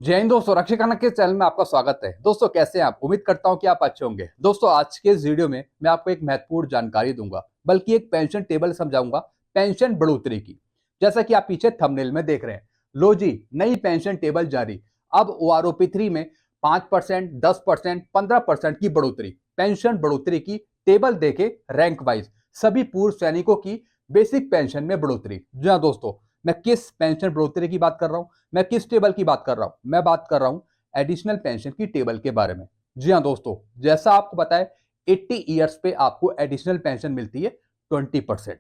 जय हिंद दोस्तों, रक्षी खन्ना के चैनल में आपका स्वागत है। दोस्तों कैसे हैं आप? उम्मीद करता हूं कि आप अच्छे होंगे। दोस्तों आज के इस वीडियो में मैं आपको एक महत्वपूर्ण जानकारी दूंगा, बल्कि एक पेंशन टेबल समझाऊंगा पेंशन बढ़ोतरी की। जैसा कि आप पीछे थंबनेल में देख रहे हैं, लो जी, नई पेंशन टेबल जारी। अब OROP3 में 5%, 10%, 15% की बढ़ोतरी। पेंशन बढ़ोतरी की टेबल देखे रैंक वाइज सभी पूर्व सैनिकों की बेसिक पेंशन में बढ़ोतरी। जी हाँ दोस्तों, मैं किस पेंशन बढ़ोतरी की बात कर रहा हूं, मैं किस टेबल की बात कर रहा हूं? मैं बात कर रहा हूं एडिशनल पेंशन की टेबल के बारे में। जी हाँ दोस्तों, जैसा आपको पता है 80 ईयर्स पे आपको एडिशनल पेंशन मिलती है 20%।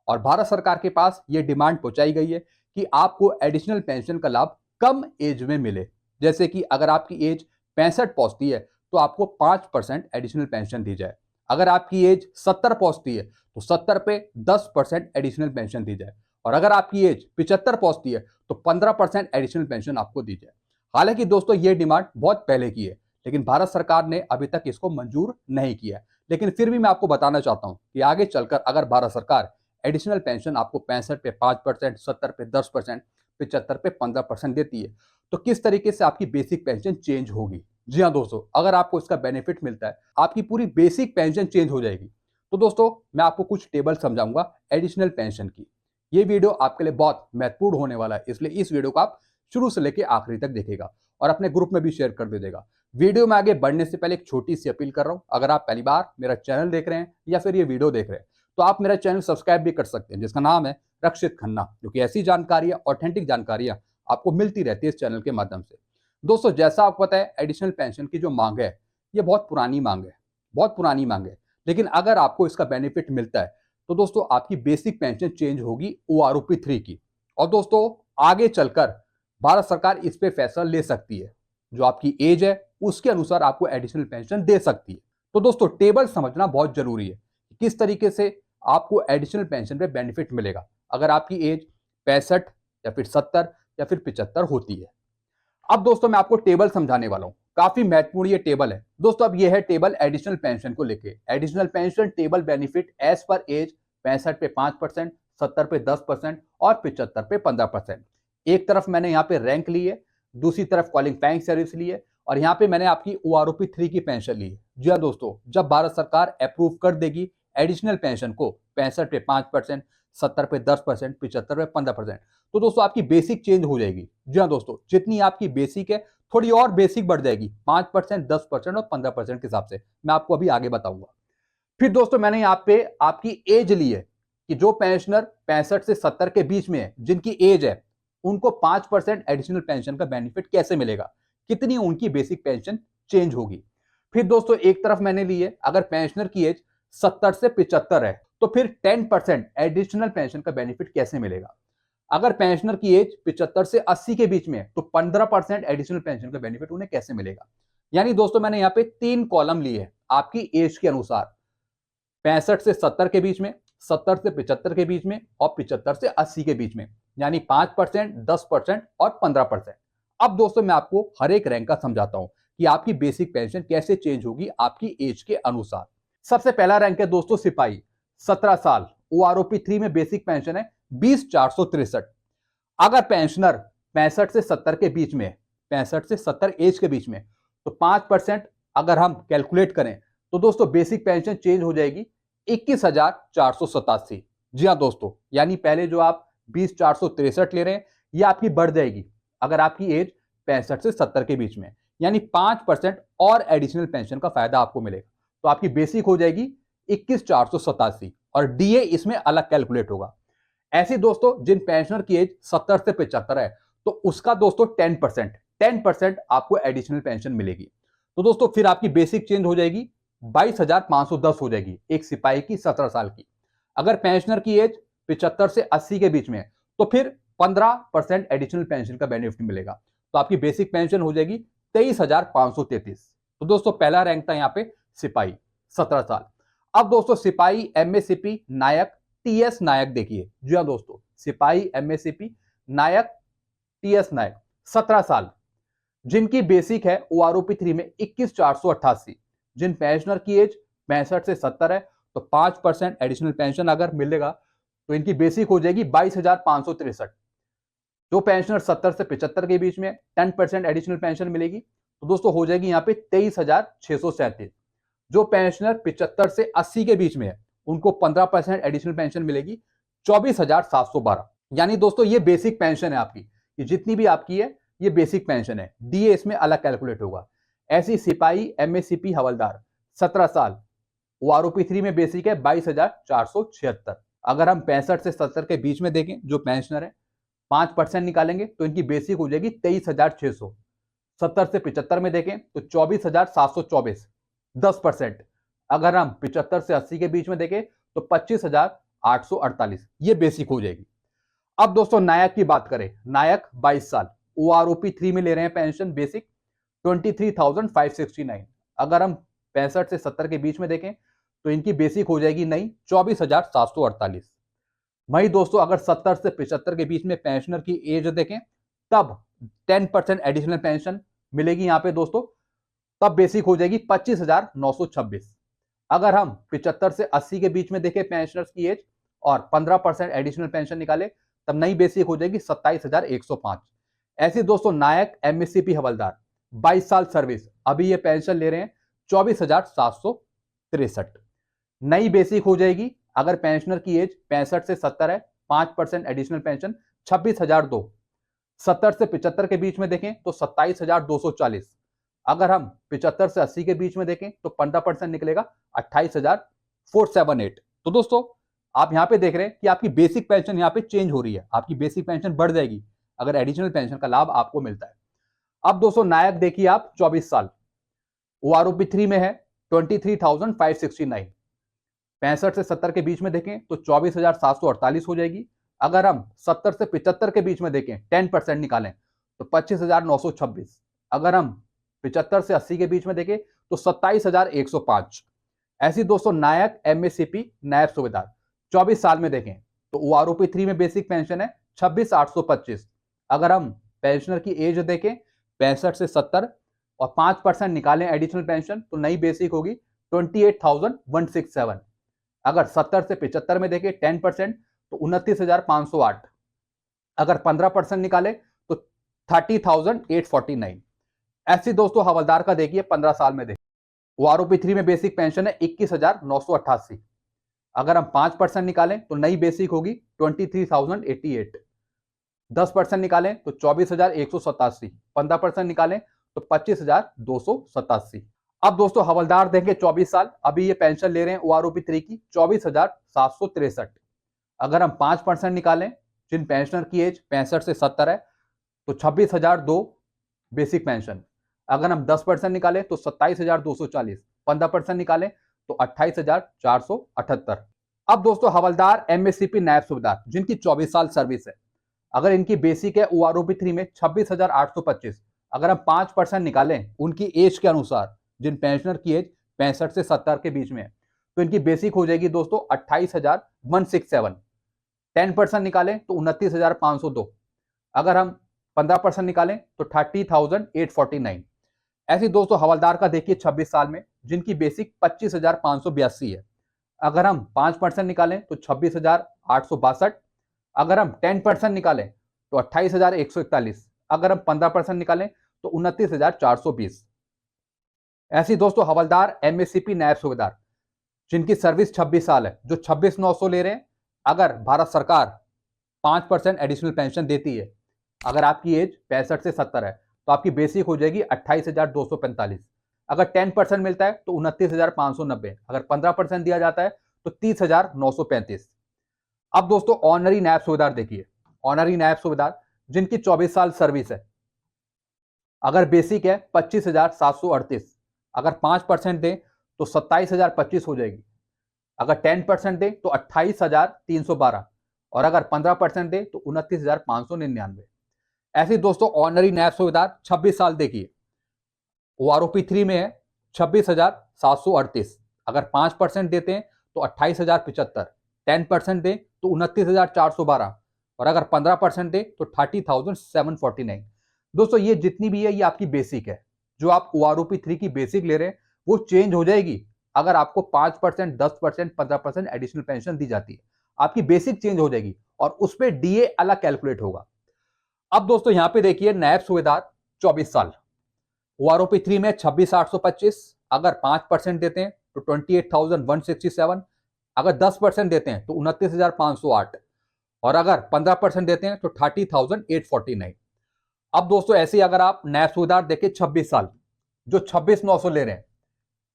और भारत सरकार के पास ये डिमांड पहुंचाई गई है कि आपको एडिशनल पेंशन का लाभ कम एज में मिले। जैसे कि अगर आपकी एज 65 पहुंचती है तो आपको 5% एडिशनल पेंशन दी जाए। अगर आपकी एज 70 पहुंचती है तो 70 पे 10% एडिशनल पेंशन दी जाए। और अगर आपकी एज 75 पहुंचती है तो 15% एडिशनल पेंशन आपको दी जाए। हालांकि दोस्तों ये डिमांड बहुत पहले की है, लेकिन भारत सरकार ने अभी तक इसको मंजूर नहीं किया है। लेकिन फिर भी मैं आपको बताना चाहता हूं कि आगे चलकर अगर भारत सरकार एडिशनल पेंशन आपको 65 पे 5%, 70 पे 10%, 75 पे 15% देती है तो किस तरीके से आपकी बेसिक पेंशन चेंज होगी। जी हाँ दोस्तों, अगर आपको इसका बेनिफिट मिलता है, आपकी पूरी बेसिक पेंशन चेंज हो जाएगी। तो दोस्तों मैं आपको कुछ टेबल समझाऊंगा एडिशनल पेंशन की। ये वीडियो आपके लिए बहुत महत्वपूर्ण होने वाला है, इसलिए इस वीडियो को आप शुरू से लेकर आखिरी तक देखेगा और अपने ग्रुप में भी शेयर कर दीजिएगा। वीडियो में आगे बढ़ने से पहले एक छोटी सी अपील कर रहा हूं, अगर आप पहली बार मेरा चैनल देख रहे हैं या फिर ये वीडियो देख रहे हैं तो आप मेरा चैनल सब्सक्राइब भी कर सकते हैं, जिसका नाम है रक्षित खन्ना, क्योंकि ऐसी जानकारियां, ऑथेंटिक जानकारियां आपको मिलती रहती है इस चैनल के माध्यम से। दोस्तों जैसा आपको पता है एडिशनल पेंशन की जो मांग है ये बहुत पुरानी मांग है, बहुत पुरानी मांग है। लेकिन अगर आपको इसका बेनिफिट मिलता है तो दोस्तों आपकी बेसिक पेंशन चेंज होगी OROP3 की। और दोस्तों आगे चलकर भारत सरकार इस पे फैसला ले सकती है, जो आपकी एज है उसके अनुसार आपको एडिशनल पेंशन दे सकती है। तो दोस्तों टेबल समझना बहुत जरूरी है, किस तरीके से आपको एडिशनल पेंशन पे बेनिफिट मिलेगा अगर आपकी एज 65 या फिर 70 या फिर 75 होती है। अब दोस्तों मैं आपको टेबल समझाने वाला हूं, काफी महत्वपूर्ण ये टेबल है। दोस्तों अब ये है टेबल एडिशनल पेंशन को लेके। Additional pension table benefit age पर एज 65 पे 5%, 70 पे 10% और 75 पे 15%। एक तरफ मैंने यहाँ पे रैंक ली है, दूसरी तरफ क्वालिफाइंग सर्विस ली है और यहाँ पे मैंने आपकी OROP3 की पेंशन ली है। जी हाँ दोस्तों, जब भारत सरकार अप्रूव कर देगी एडिशनल पेंशन को 65 पे 5%, 70 पे 10%, 75 पे 15%, तो दोस्तों आपकी बेसिक चेंज हो जाएगी। जी हाँ दोस्तों, जितनी आपकी बेसिक है थोड़ी और बेसिक बढ़ जाएगी 5%, 10% और 15% के हिसाब से। मैं आपको अभी आगे बताऊंगा। फिर दोस्तों मैंने यहाँ पे आपकी एज ली है कि जो पेंशनर 65 से 70 के बीच में है, जिनकी एज है, उनको 5% एडिशनल पेंशन का बेनिफिट कैसे मिलेगा, कितनी उनकी बेसिक पेंशन चेंज होगी। फिर दोस्तों एक तरफ मैंने ली है अगर पेंशनर की एज 70 से 75 है तो फिर 10% एडिशनल पेंशन का बेनिफिट कैसे मिलेगा। अगर पेंशनर की एज 75 से 80 के बीच में है तो 15% एडिशनल पेंशन का बेनिफिट उन्हें कैसे मिलेगा। यानी दोस्तों मैंने यहाँ पे 3 कॉलम लिए हैं आपकी एज के अनुसार, 65 से 70 के बीच में, 70 से 75 के बीच में और 75 से 80 के बीच में, यानी 5%, 10% और 15%। अब दोस्तों मैं आपको हर एक रैंक का समझाता हूं कि आपकी बेसिक पेंशन कैसे चेंज होगी आपकी एज के अनुसार। सबसे पहला रैंक है दोस्तों सिपाही, 17 साल। OROP3 में बेसिक पेंशन है 20,463। अगर पेंशनर 65 से 70 के बीच में, 65 से 70 एज के बीच में, तो 5% अगर हम कैलकुलेट करें तो दोस्तों बेसिक पेंशन चेंज हो जाएगी 21,487। जी हाँ दोस्तों, यानी पहले जो आप 20,463 ले रहे हैं ये आपकी बढ़ जाएगी अगर आपकी एज 65 से 70 के बीच में, यानी 5% और एडिशनल पेंशन का फायदा आपको मिलेगा। तो आपकी बेसिक हो जाएगी 21,487 और डीए इसमें अलग कैलकुलेट होगा। ऐसे दोस्तों जिन पेंशनर की एज 70 से 75 है तो उसका दोस्तों 10% आपको एडिशनल पेंशन मिलेगी। तो दोस्तों फिर आपकी बेसिक चेंज हो जाएगी 22,510 हो जाएगी एक सिपाही की 17 साल की। अगर पेंशनर की एज 75 से 80 के बीच में तो फिर 15% एडिशनल पेंशन का बेनिफिट मिलेगा। तो आपकी बेसिक पेंशन हो जाएगी 23,533। तो दोस्तों पहला रैंक था यहाँ पे सिपाही 17 साल। अब दोस्तों सिपाही, MACP, नायक, TS नायक देखिए। जी हाँ दोस्तों, सिपाही, MACP, नायक, TS नायक 17 साल, जिनकी बेसिक है OROP3 में 21,488। जिन पेंशनर की एज 65 से 70 है तो 5% एडिशनल पेंशन अगर मिलेगा तो इनकी बेसिक हो जाएगी 22,563। जो पेंशनर 70 से 75 के बीच में 10% एडिशनल पेंशन मिलेगी, तो दोस्तों हो जाएगी यहाँ पे 23,637। जो पेंशनर 75 से 80 के बीच में है उनको 15% एडिशनल पेंशन मिलेगी, 24,712। यानी दोस्तों ये बेसिक पेंशन है आपकी, ये जितनी भी आपकी है ये बेसिक पेंशन है, डीए इसमें अलग कैलकुलेट होगा। ऐसी सिपाही, एमएससीपी, हवलदार 17 साल, ओआरओपी 3 में बेसिक है 22,476। अगर हम 65 से 70 के बीच में देखें जो पेंशनर है 5% निकालेंगे तो इनकी बेसिक हो जाएगी 23,600। 70 से 75 में देखें तो 24,724, 10%। अगर हम 75 से 80 के बीच में देखें तो 25,848, ये बेसिक हो जाएगी। अब दोस्तों नायक की बात करें, नायक 22 साल, ओआरओपी 3 में ले रहे हैं पेंशन बेसिक 23,569। अगर हम 65 से 70 के बीच में देखें तो इनकी बेसिक हो जाएगी नई 24,748। वही दोस्तों अगर 70 से 75 के बीच में पेंशनर की एज देखें तब 10% एडिशनल पेंशन मिलेगी यहाँ पे दोस्तों, तब बेसिक हो जाएगी 25,926। अगर हम 75 से 80 के बीच में देखें पेंशनर्स की एज और 15% एडिशनल पेंशन निकाले तब नई बेसिक हो जाएगी 27,105। ऐसे दोस्तों नायक, एमएससीपी, हवलदार 22 साल सर्विस, अभी ये पेंशन ले रहे हैं 24,763। नई बेसिक हो जाएगी अगर पेंशनर की एज 65 से 70 है 5% एडिशनल पेंशन 26,002। 70 से 75 के बीच में देखें तो 27,240। अगर हम 75 से 80 के बीच में देखें तो 15% निकलेगा 28,478। तो दोस्तों आप यहां पे देख रहे हैं कि आपकी बेसिक पेंशन यहां पे चेंज हो रही है, आपकी बेसिक पेंशन बढ़ जाएगी अगर एडिशनल पेंशन का लाभ आपको मिलता है। अब दोस्तों नायक देखिए आप 24 साल, ओआरओपी 3 में है 23,569। 65 से 70 के बीच में देखें तो 24,748 हो जाएगी। अगर हम 70 से 75 के बीच में देखें 10% निकालें तो 25,926। अगर हम 75 से 80 के बीच में देखें तो 27,105। ऐसी दोस्तों नायक, एमएससीपी, नायब सूबेदार 24 साल में देखें तो ओआरओपी 3 में बेसिक पेंशन है 26,825। अगर हम पेंशनर की एज देखें 65 से 70 और 5% निकालें एडिशनल पेंशन तो नई बेसिक होगी 28,167। अगर 70 से 75 में देखें 10% तो 29,508। अगर 15% निकाले तो 30,849। ऐसी दोस्तों हवलदार का देखिए 15 साल में देखिए ओआरओपी 3 में बेसिक पेंशन है 21,988। अगर हम 5% निकालें तो नई बेसिक होगी 23,088। 10% निकालें तो 24,187। 15% निकालें तो 25,287। अब दोस्तों हवलदार देंगे 24 साल, अभी ये पेंशन ले रहे हैं ओआरओपी 3 की 24,763। अगर हम 5% निकालें, जिन पेंशनर की एज 65 से 70 है तो 26,002 बेसिक पेंशन। अगर हम 10% निकालें तो 27,240। 15% निकालें तो 28,478। अब दोस्तों हवलदार, एमएससीपी, नायब सूबेदार जिनकी 24 साल सर्विस है, अगर इनकी बेसिक है ओआरओपी 3 में 26,825। अगर हम 5% निकालें उनकी एज के अनुसार, जिन पेंशनर की एज 65 से 70 के बीच में है, तो इनकी बेसिक हो जाएगी दोस्तों 28,167। 10% निकालें तो 29,502। अगर हम 15% निकालें तो 30,849। ऐसी दोस्तों हवलदार का देखिए 26 साल में, जिनकी बेसिक 25,582 है। अगर हम 5% निकालें तो 26,862। अगर हम 10% निकालें तो 28,141। अगर हम 15% निकालें तो 29,420। ऐसी दोस्तों हवलदार, एमएससीपी, नायब सूबेदार जिनकी सर्विस 26 साल है, जो 26,900 ले रहे हैं। अगर भारत सरकार 5% एडिशनल पेंशन देती है, अगर आपकी एज 65 से 70 है तो आपकी बेसिक हो जाएगी 28,245। अगर 10% मिलता है तो 29,590। अगर 15% दिया जाता है तो 30,935। अब दोस्तों ऑनरी नायब सूबेदार देखिए, ऑनरी नायब सूबेदार जिनकी 24 साल सर्विस है, अगर बेसिक है 25,738। अगर 5% दें तो 27,025 हो जाएगी। अगर 10% दें तो 28,312 और अगर 15% दें तो 29,599। ऐसे दोस्तों ऑनरी नायब सूबेदार 26 साल देखिए, ओआरओपी 3 में है 26,738। अगर 5% देते हैं तो 28,075। 10% दें तो 29,412 और अगर 15% दें तो 30,749। दोस्तों ये जितनी भी है ये आपकी बेसिक है। जो आप ओआरओपी 3 की बेसिक ले रहे हैं वो चेंज हो जाएगी अगर आपको 5%, 10%, 15% एडिशनल पेंशन दी जाती है। आपकी बेसिक चेंज हो जाएगी और उस पर डीए अलग कैलकुलेट होगा। अब दोस्तों यहाँ पे देखिए नायब सूबेदार 24 साल, ओआरओपी 3 में 26,825, अगर 5% देते हैं तो 28,167, अगर 10% देते हैं तो 29,508, और अगर 15% देते हैं तो 30,849। अब दोस्तों ऐसे ही अगर आप नायब सूबेदार देखें 26 साल, जो 26,900 ले रहे हैं,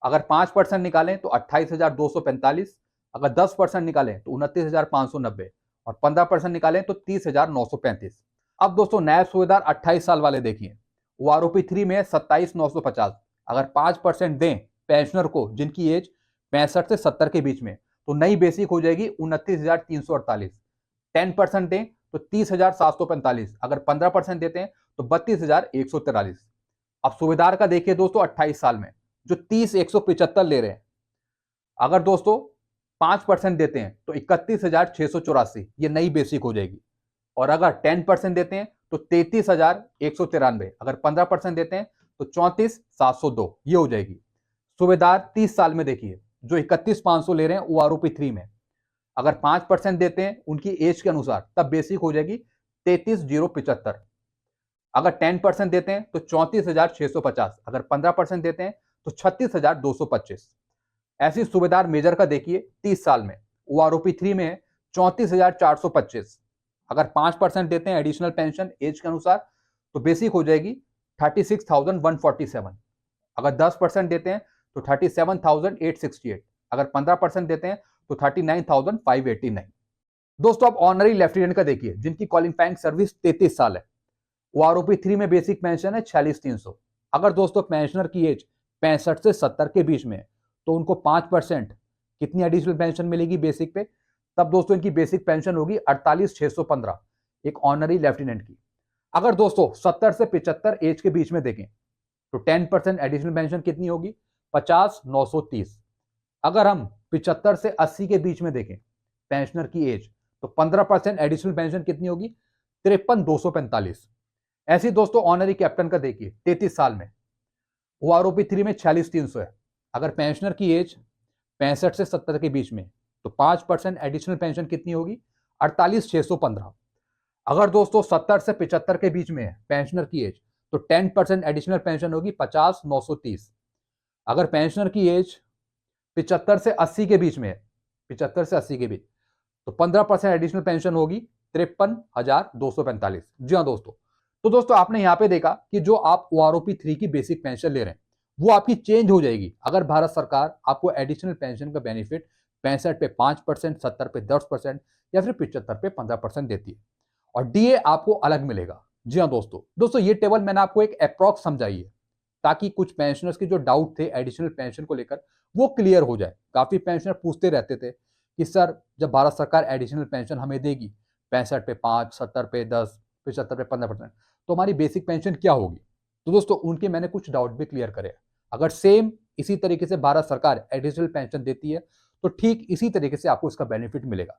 अगर 5% निकालें तो 28,245, अगर 10% निकालें तो 29,590, और 15% निकालें तो 30,935। अब दोस्तों नायब सूबेदार 28 साल वाले देखिए, ओआरओपी 3 में 27,950, अगर 5% दें पेंशनर को जिनकी एज 65 से 70 के बीच में, तो नई बेसिक हो जाएगी 29,348। 10% दें तो 30,745, अगर 15% देते हैं तो 32,143। अब सूबेदार का देखिए दोस्तों 28 साल में, जो 30,175 ले रहे हैं, अगर दोस्तों 5% देते हैं तो 31,684, ये नई बेसिक हो जाएगी, और अगर 10% देते हैं तो 33,193, अगर 15% देते हैं तो 34,702, ये हो जाएगी। सूबेदार 30 साल में देखिए, जो 31,500 ले रहे हैं ओआरओपी 3 में, अगर 5% देते हैं उनकी एज के अनुसार, तब बेसिक हो जाएगी 33,075, अगर 10% देते हैं तो 34,650, अगर 15% देते हैं तो 36,225। ऐसी सूबेदार मेजर का देखिए 30 साल में, ओआरओपी 3 में है 34,425, अगर 5% देते हैं एडिशनल पेंशन एज के अनुसार, तो बेसिक हो जाएगी 36,147, अगर 10% देते हैं तो 37,868, अगर 15% देते हैं तो 39,589। दोस्तों अब ऑनरी लेफ्टिनेंट का देखिए, जिनकी क्वालिफाइंग सर्विस 33 साल है, ओआरओपी 3 में बेसिक पेंशन है 46,300, अगर दोस्तों पेंशनर की एज 65 से 70 के बीच में, तो उनको 5% कितनी एडिशनल पेंशन मिलेगी बेसिक पे, तब दोस्तों इनकी बेसिक पेंशन होगी 48,615, एक ऑनरी लेफ्टिनेंट की। अगर दोस्तों 70 से 75 एज के बीच में देखें तो 10% एडिशनल पेंशन कितनी होगी 50,930, अगर हम 75 से 80 के बीच में देखें पेंशनर की एज, तो 15% एडिशनल पेंशन कितनी होगी 53,245। ऐसी दोस्तों ऑनरी कैप्टन का देखिए 33 साल में, ओआरओपी 3 में 46,300 है, अगर पेंशनर की एज 65 से 70 के बीच में, तो 5% एडिशनल पेंशन कितनी होगी 48,615, अगर दोस्तों 70 से 75 के बीच में है पेंशनर की एज, तो 10% एडिशनल पेंशन होगी 50,930, अगर पेंशनर की एज 75 से 80 के बीच में है, 75 से 80 के बीच, तो 15% एडिशनल पेंशन होगी 53,245। जी हाँ दोस्तों, तो दोस्तों आपने यहाँ पे देखा कि जो आप ओआरओपी 3 की बेसिक पेंशन ले रहे हैं वो आपकी चेंज हो जाएगी अगर भारत सरकार आपको एडिशनल पेंशन का बेनिफिट 65 पे 5%, 70 पे 10% या फिर 75 पे 15% देती है, और डीए आपको अलग मिलेगा। जी हाँ दोस्तों ये टेबल मैंने आपको एक अप्रॉक्स समझाई है, ताकि कुछ पेंशनर्स के जो डाउट थे एडिशनल पेंशन को लेकर वो क्लियर हो जाए। काफी पेंशनर पूछते रहते थे कि सर जब भारत सरकार एडिशनल पेंशन हमें देगी 65 पे 5, 70 पे 10, 75 पे 15%, तो हमारी बेसिक पेंशन क्या होगी। तो दोस्तों उनके मैंने कुछ डाउट भी क्लियर करे। अगर सेम इसी तरीके से भारत सरकार एडिशनल पेंशन देती है तो ठीक इसी तरीके से आपको इसका बेनिफिट मिलेगा,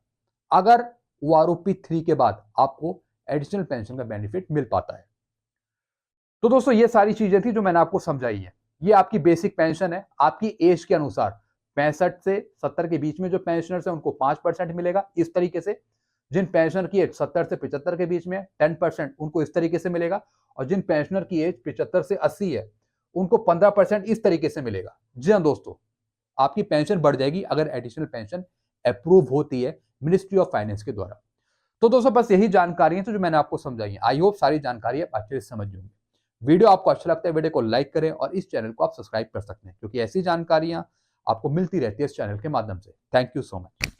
अगर ओआरओपी 3 के बाद आपको एडिशनल पेंशन का बेनिफिट मिल पाता है। तो दोस्तों ये सारी चीजें थी जो मैंने आपको समझाई है। ये आपकी बेसिक पेंशन है, आपकी एज के अनुसार 65 से 70 के बीच में जो पेंशनर्स है उनको 5% मिलेगा इस तरीके से, जिन पेंशनर की एज 70 से 75 के बीच में 10% उनको इस तरीके से मिलेगा, और जिन पेंशनर की एज 75 से 80 है उनको 15% इस तरीके से मिलेगा। जी हाँ दोस्तों, आपकी पेंशन बढ़ जाएगी अगर एडिशनल पेंशन अप्रूव होती है मिनिस्ट्री ऑफ फाइनेंस के द्वारा। तो दोस्तों बस यही जानकारी है तो जो मैंने आपको समझाई है। आई होप सारी जानकारी आप अच्छे से समझ होंगे। वीडियो आपको अच्छा लगता है वीडियो को लाइक करें और इस चैनल को आप सब्सक्राइब कर सकते हैं, क्योंकि ऐसी जानकारियां आपको मिलती रहती है इस चैनल के माध्यम से। Thank you so much.